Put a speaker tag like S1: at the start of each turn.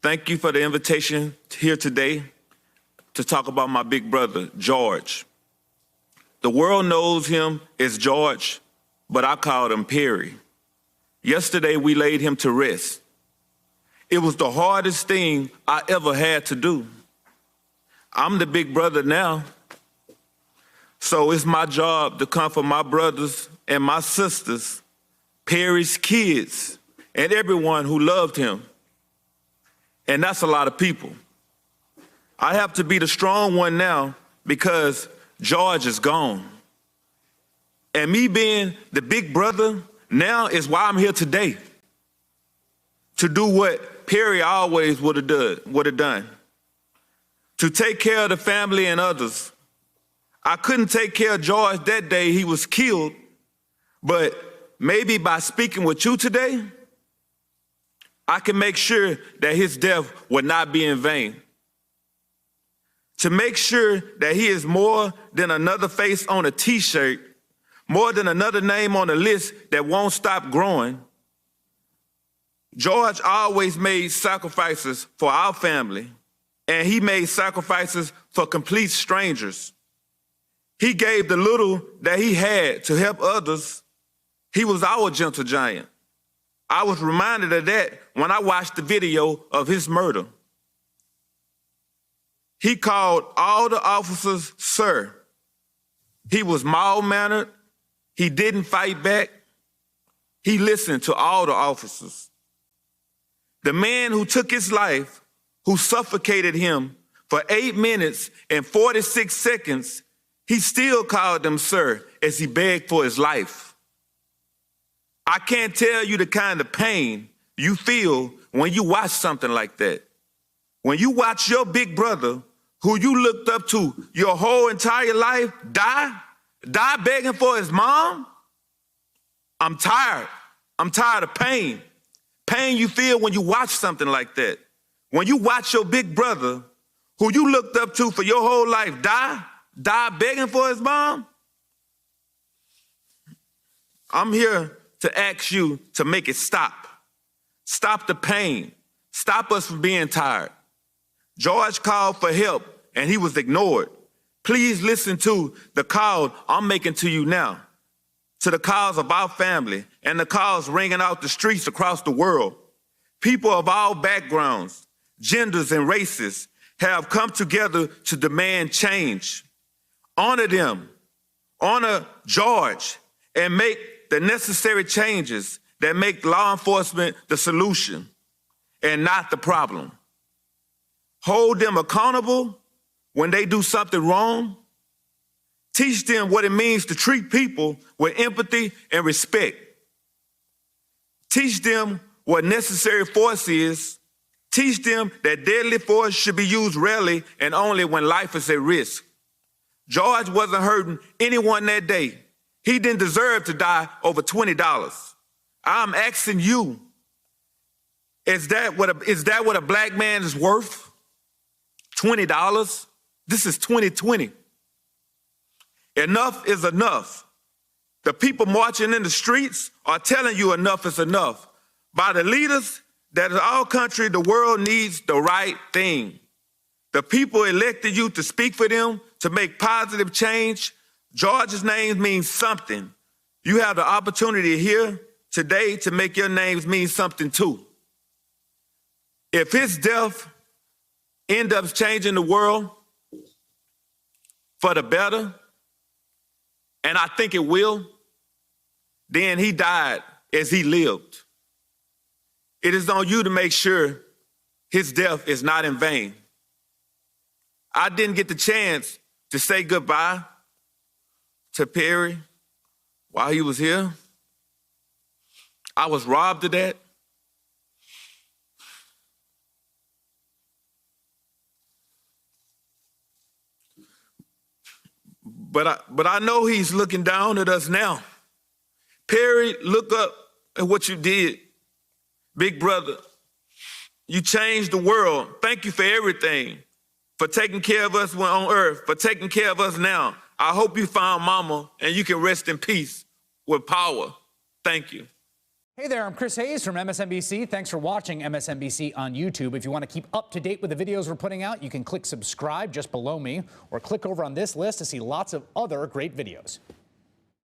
S1: Thank you for the invitation here today to talk about my big brother, George. The world knows him as George, but I called him Perry. Yesterday, we laid him to rest. It was the hardest thing I ever had to do. I'm the big brother now, so it's my job to comfort my brothers and my sisters, Perry's kids, and everyone who loved him. And that's a lot of people. I have to be the strong one now because George is gone. And me being the big brother now is why I'm here today. To do what Perry always would have done. To take care of the family and others. I couldn't take care of George that day he was killed, but maybe by speaking with you today, I can make sure that his death would not be in vain. To make sure that he is more than another face on a t-shirt, more than another name on a list that won't stop growing. George always made sacrifices for our family, and he made sacrifices for complete strangers. He gave the little that he had to help others. He was our gentle giant. I was reminded of that when I watched the video of his murder. He called all the officers sir. He was mild-mannered. He didn't fight back. He listened to all the officers. The man who took his life, who suffocated him for 8 minutes and 46 seconds, he still called them sir as he begged for his life. I can't tell you the kind of pain you feel when you watch something like that. When you watch your big brother, who you looked up to your whole entire life, die begging for his mom. I'm tired. I'm tired of pain. Pain you feel when you watch something like that. When you watch your big brother, who you looked up to for your whole life, die begging for his mom. I'm here to ask you to make it stop. Stop the pain. Stop us from being tired. George called for help and he was ignored. Please listen to the call I'm making to you now, to the calls of our family and the calls ringing out the streets across the world. People of all backgrounds, genders, and races have come together to demand change. Honor them, honor George, and make the necessary changes that make law enforcement the solution and not the problem. Hold them accountable when they do something wrong. Teach them what it means to treat people with empathy and respect. Teach them what necessary force is. Teach them that deadly force should be used rarely and only when life is at risk. George wasn't hurting anyone that day. He didn't deserve to die over $20. I'm asking you, is that what a black man is worth? $20? This is 2020. Enough is enough. The people marching in the streets are telling you enough is enough. By the leaders that in our country, the world needs the right thing. The people elected you to speak for them, to make positive change. George's name means something. You have the opportunity here today to make your names mean something too. If his death ends up changing the world for the better, and I think it will, then he died as he lived. It is on you to make sure his death is not in vain. I didn't get the chance to say goodbye to Perry while he was here. I was robbed of that. But I know he's looking down at us now. Perry, look up at what you did. Big brother, you changed the world. Thank you for everything, for taking care of us when on earth, for taking care of us now. I hope you found mama and you can rest in peace with power. Thank you.
S2: Hey there, I'm Chris Hayes from MSNBC. Thanks for watching MSNBC on YouTube. If you want to keep up to date with the videos we're putting out, you can click subscribe just below me or click over on this list to see lots of other great videos.